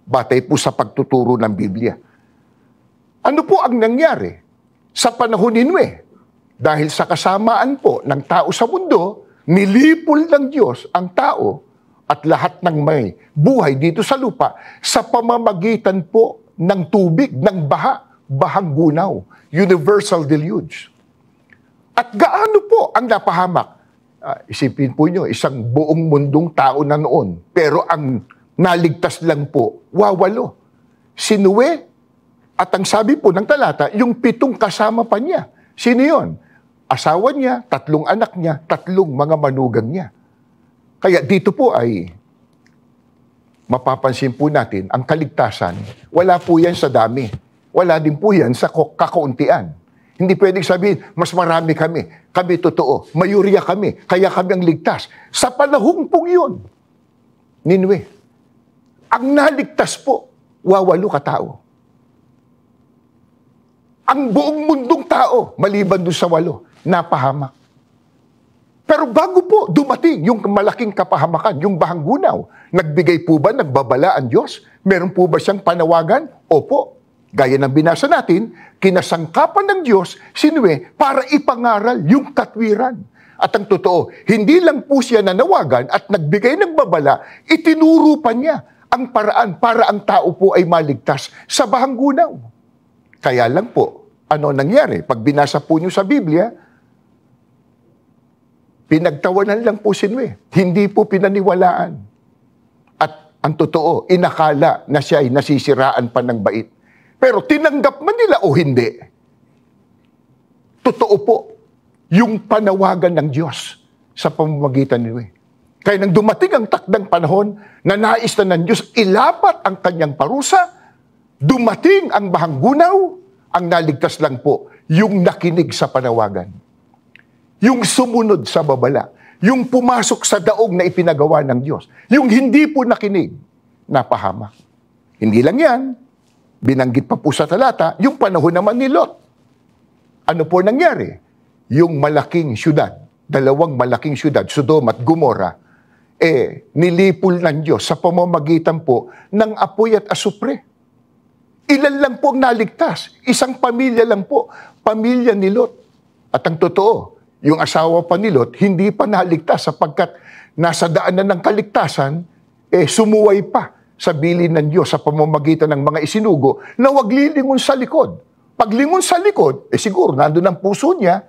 batay po sa pagtuturo ng Biblia. Ano po ang nangyari sa panahon ni Noe? Dahil sa kasamaan po ng tao sa mundo, nilipol ng Diyos ang tao at lahat ng may buhay dito sa lupa sa pamamagitan po ng tubig, ng bahang gunaw, universal deluge. At gaano po ang napahamak? Isipin po nyo, isang buong mundong tao na noon, pero ang naligtas lang po, 8. Si Noe, at ang sabi po ng talata, yung 7 kasama pa niya. Sino yun? Asawa niya, 3 anak niya, 3 mga manugang niya. Kaya dito po ay mapapansin po natin, ang kaligtasan, wala po yan sa dami. Wala din po yan sa kakauntian. Hindi pwedeng sabihin, mas marami kami. Kami totoo. Mayurya kami. Kaya kami ang ligtas. Sa panahong pong yun, ni Noe, ang naligtas po, 8 katao. Ang buong mundong tao, maliban doon sa 8, napahamak. Pero bago po dumating yung malaking kapahamakan, yung bahang gunaw, nagbigay po ba, nagbabala ang Diyos? Meron po ba siyang panawagan? Opo. Gaya ng binasa natin, kinasangkapan ng Diyos si Noe para ipangaral yung katwiran. At ang totoo, hindi lang po siya nanawagan at nagbigay ng babala, itinuro pa niya ang paraan para ang tao po ay maligtas sa bahang gunaw. Kaya lang po, ano nangyari? Pag binasa po niyo sa Biblia, pinagtawanan lang po si Noe. Hindi po pinaniwalaan. At ang totoo, inakala na siya ay nasisiraan pa ng bait. Pero tinanggap man nila o hindi, totoo po yung panawagan ng Diyos sa pamamagitan ni Noe. Kaya nang dumating ang takdang panahon na nais na ng Diyos ilapat ang kanyang parusa, dumating ang bahang gunaw, ang naligtas lang po yung nakinig sa panawagan. Yung sumunod sa babala, yung pumasok sa daog na ipinagawa ng Diyos, yung hindi po nakinig, napahamak. Hindi lang yan, binanggit pa po sa talata, yung panahon naman ni Lot. Ano po nangyari? Yung malaking syudad, 2 malaking syudad, Sodom at Gomora, nilipol ng Diyos sa pamamagitan po ng apoy at asupre. Ilan lang po ang naligtas? Isang pamilya lang po, pamilya ni Lot. At ang totoo, yung asawa pa ni Lot, hindi pa naligtas sapagkat nasa daanan ng kaligtasan, sumuway pa sa bilin ng Diyos sa pamamagitan ng mga isinugo na wag lilingon sa likod. Paglingon sa likod, siguro nandun ang puso niya,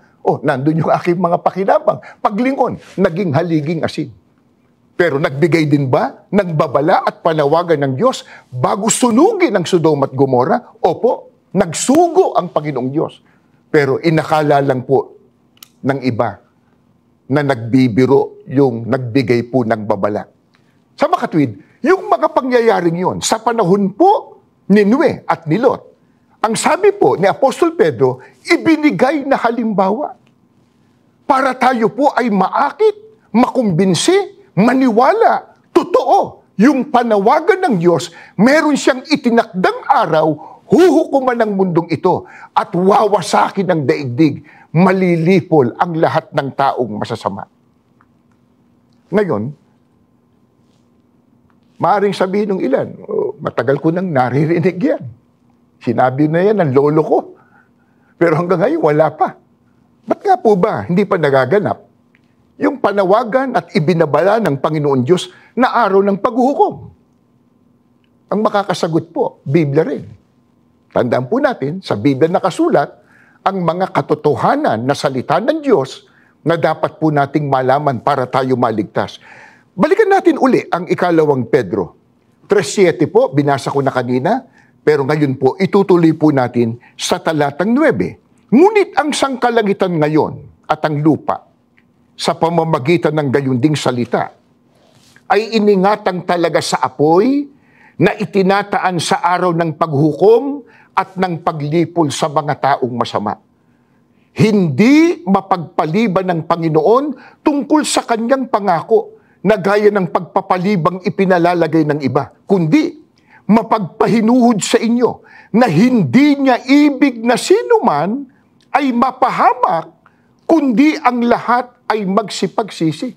nandun yung aking mga pakinabang. Paglingon, naging haliging asin. Pero nagbigay din ba ng babala at panawagan ng Diyos bago sunugin ang Sodom at Gomora? Opo, nagsugo ang Panginoong Diyos. Pero inakala lang po ng iba na nagbibiro yung nagbigay po ng babala. Sa makatwid, yung mga pangyayaring yon sa panahon po ni Noe at ni Lot, ang sabi po ni Apostol Pedro, ibinigay na halimbawa para tayo po ay maakit, makumbinsi, maniwala, totoo. Yung panawagan ng Diyos, meron siyang itinakdang araw, huhukuman ng mundong ito at wawasakin ng daigdig, malilipol ang lahat ng taong masasama. Ngayon, maaring sabihin ng ilan, matagal ko nang naririnig yan. Sinabi na yan ng lolo ko. Pero hanggang ngayon, wala pa. Ba't nga po ba hindi pa nagaganap yung panawagan at ibinabala ng Panginoon Diyos na araw ng paghuhukom? Ang makakasagot po, Biblia rin. Tandaan po natin, sa Biblia nakasulat, ang mga katotohanan na salita ng Diyos na dapat po nating malaman para tayo maligtas. Balikan natin uli ang 2 Pedro. 3:7 po, binasa ko na kanina, pero ngayon po, itutuloy po natin sa talatang 9. Ngunit ang sangkalangitan ngayon at ang lupa, sa pamamagitan ng gayunding salita, ay iningatang talaga sa apoy na itinataan sa araw ng paghukom at ng paglipol sa mga taong masama. Hindi mapagpaliban ng Panginoon tungkol sa kanyang pangako na gaya ng pagpapalibang ipinalalagay ng iba, kundi mapagpahinuhod sa inyo na hindi niya ibig na sino man ay mapahamak, kundi ang lahat ay magsipagsisi.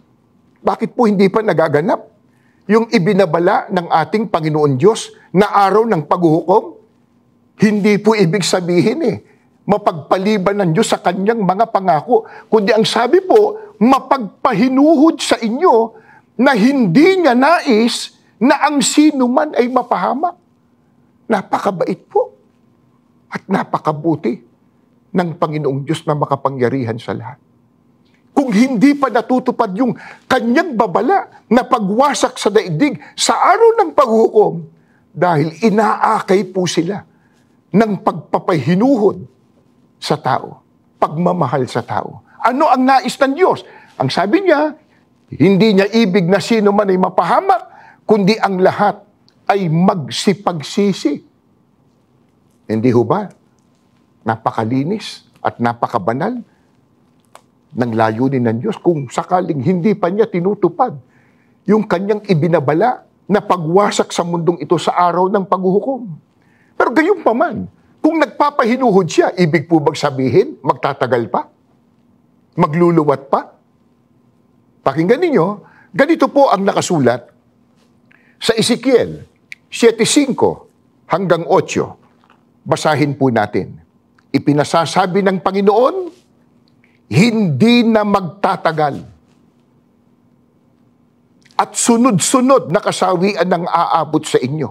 Bakit po hindi pa nagaganap yung ibinabala ng ating Panginoon Diyos na araw ng paghuhukom? Hindi po ibig sabihin mapagpaliban ng Diyos sa kanyang mga pangako, kundi ang sabi po, mapagpahinuhod sa inyo na hindi niya nais na ang sino man ay mapahamak. Napakabait po at napakabuti ng Panginoong Diyos na makapangyarihan sa lahat. Kung hindi pa natutupad yung kanyang babala na pagwasak sa daigdig sa araw ng paghukom, dahil inaakay po sila ng pagpapahinuhod sa tao, pagmamahal sa tao. Ano ang nais ng Diyos? Ang sabi niya, hindi niya ibig na sino man ay mapahamak, kundi ang lahat ay magsipagsisi. Hindi ho ba? Napakalinis at napakabanal ng layunin ng Diyos kung sakaling hindi pa niya tinutupad yung kanyang ibinabala na pagwasak sa mundong ito sa araw ng paghuhukom. Pero gayon pa man, kung nagpapahinuhod siya, ibig po bang sabihin, magtatagal pa? Magluluwat pa? Pakinggan ninyo, ganito po ang nakasulat sa Ezekiel 7:5 hanggang 8. Basahin po natin. Ipinasasabi ng Panginoon, hindi na magtatagal at sunod-sunod na kasawian ang aabot sa inyo.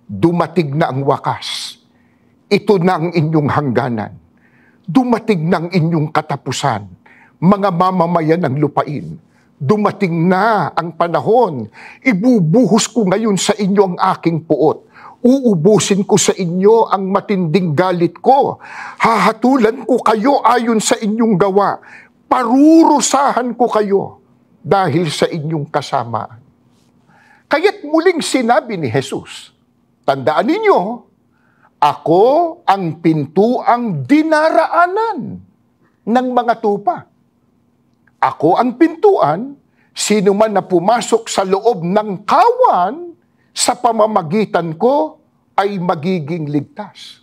Dumating na ang wakas. Ito na ang inyong hangganan. Dumating na ang inyong katapusan, mga mamamayan ng lupain. Dumating na ang panahon. Ibubuhos ko ngayon sa inyo ang aking puot. Uubusin ko sa inyo ang matinding galit ko. Hahatulan ko kayo ayon sa inyong gawa. Parurusahan ko kayo dahil sa inyong kasamaan. Kaya't muling sinabi ni Jesus, tandaan ninyo, ako ang pintuang dinaraanan ng mga tupa. Ako ang pintuan, sino man na pumasok sa loob ng kawan, sa pamamagitan ko ay magiging ligtas.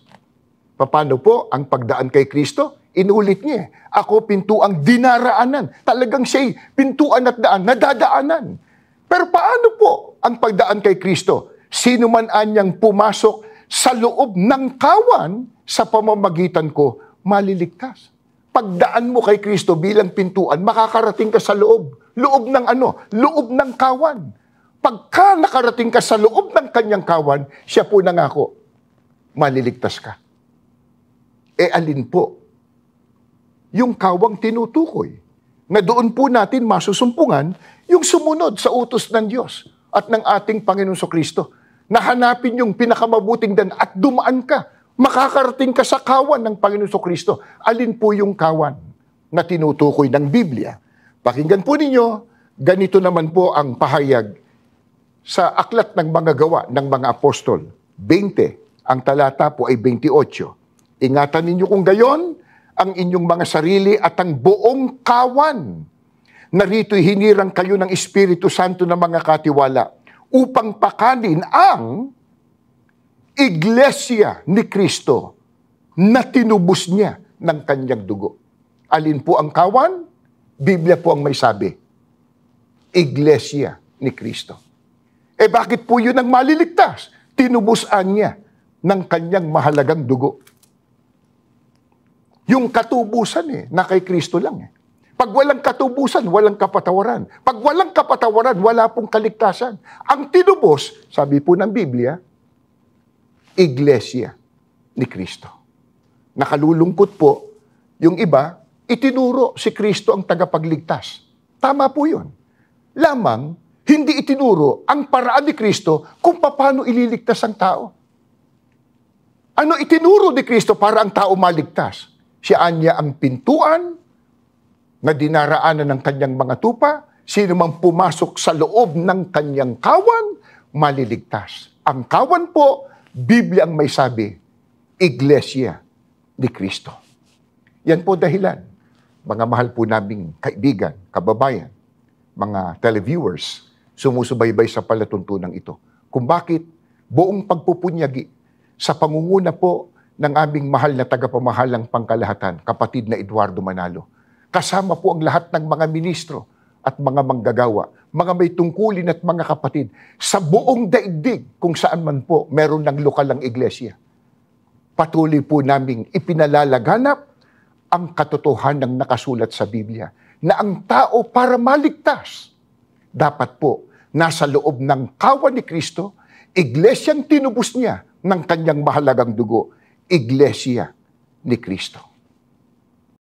Paano po ang pagdaan kay Kristo? Inulit niya, ako pintuang dinaraanan. Talagang siya'y pintuan at daan, nadadaanan. Pero paano po ang pagdaan kay Kristo? Sino man anyang pumasok sa loob ng kawan, sa pamamagitan ko, maliligtas. Pagdaan mo kay Kristo bilang pintuan, makakarating ka sa loob. Loob ng ano? Loob ng kawan. Pagka nakarating ka sa loob ng kanyang kawan, siya po nangako, maliligtas ka. Alin po? Yung kawang tinutukoy, na doon po natin masusumpungan yung sumunod sa utos ng Diyos at ng ating Panginoon Kristo. Nahanapin yung pinakamabuting daan at dumaan ka. Makakarating ka sa kawan ng Panginoon Kristo. Alin po yung kawan na tinutukoy ng Biblia? Pakinggan po ninyo, ganito naman po ang pahayag sa Aklat ng Mga Gawa ng Mga Apostol. 20, ang talata po ay 28. Ingatan ninyo kung gayon, ang inyong mga sarili at ang buong kawan. Narito'y hinirang kayo ng Espiritu Santo na mga katiwala upang pakanin ang Iglesia ni Kristo na tinubos niya ng kanyang dugo. Alin po ang kawan? Biblia po ang may sabi. Iglesia ni Kristo. Bakit po yun ang maliligtas? Tinubusan niya ng kanyang mahalagang dugo. Yung katubusan na kay Kristo lang. Pag walang katubusan, walang kapatawaran. Pag walang kapatawaran, wala pong kaligtasan. Ang tinubos, sabi po ng Biblia, Iglesia ni Kristo. Nakalulungkot po, yung iba, itinuro si Kristo ang tagapagligtas. Tama po yun. Lamang, hindi itinuro ang paraan ni Kristo kung paano ililigtas ang tao. Ano itinuro ni Kristo para ang tao maligtas? Siya niya ang pintuan na dinaraanan ng kanyang mga tupa. Sino mang pumasok sa loob ng kanyang kawan, maliligtas. Ang kawan po, Biblia ang may sabi, Iglesia ni Kristo. Yan po dahilan, mga mahal po naming kaibigan, kababayan, mga televiewers, sumusubaybay sa palatuntunan ito. Kung bakit buong pagpupunyagi sa pangunguna po ng aming mahal na tagapamahalang pangkalahatan, kapatid na Eduardo Manalo. Kasama po ang lahat ng mga ministro at mga manggagawa, mga may tungkulin at mga kapatid, sa buong daigdig kung saan man po meron ng lokal ng iglesia. Patuloy po naming ipinalalaganap ang katotohanan ng nakasulat sa Biblia na ang tao para maligtas, dapat po nasa loob ng kawan ni Kristo, iglesyang tinubos niya ng kanyang mahalagang dugo, iglesia ni Kristo.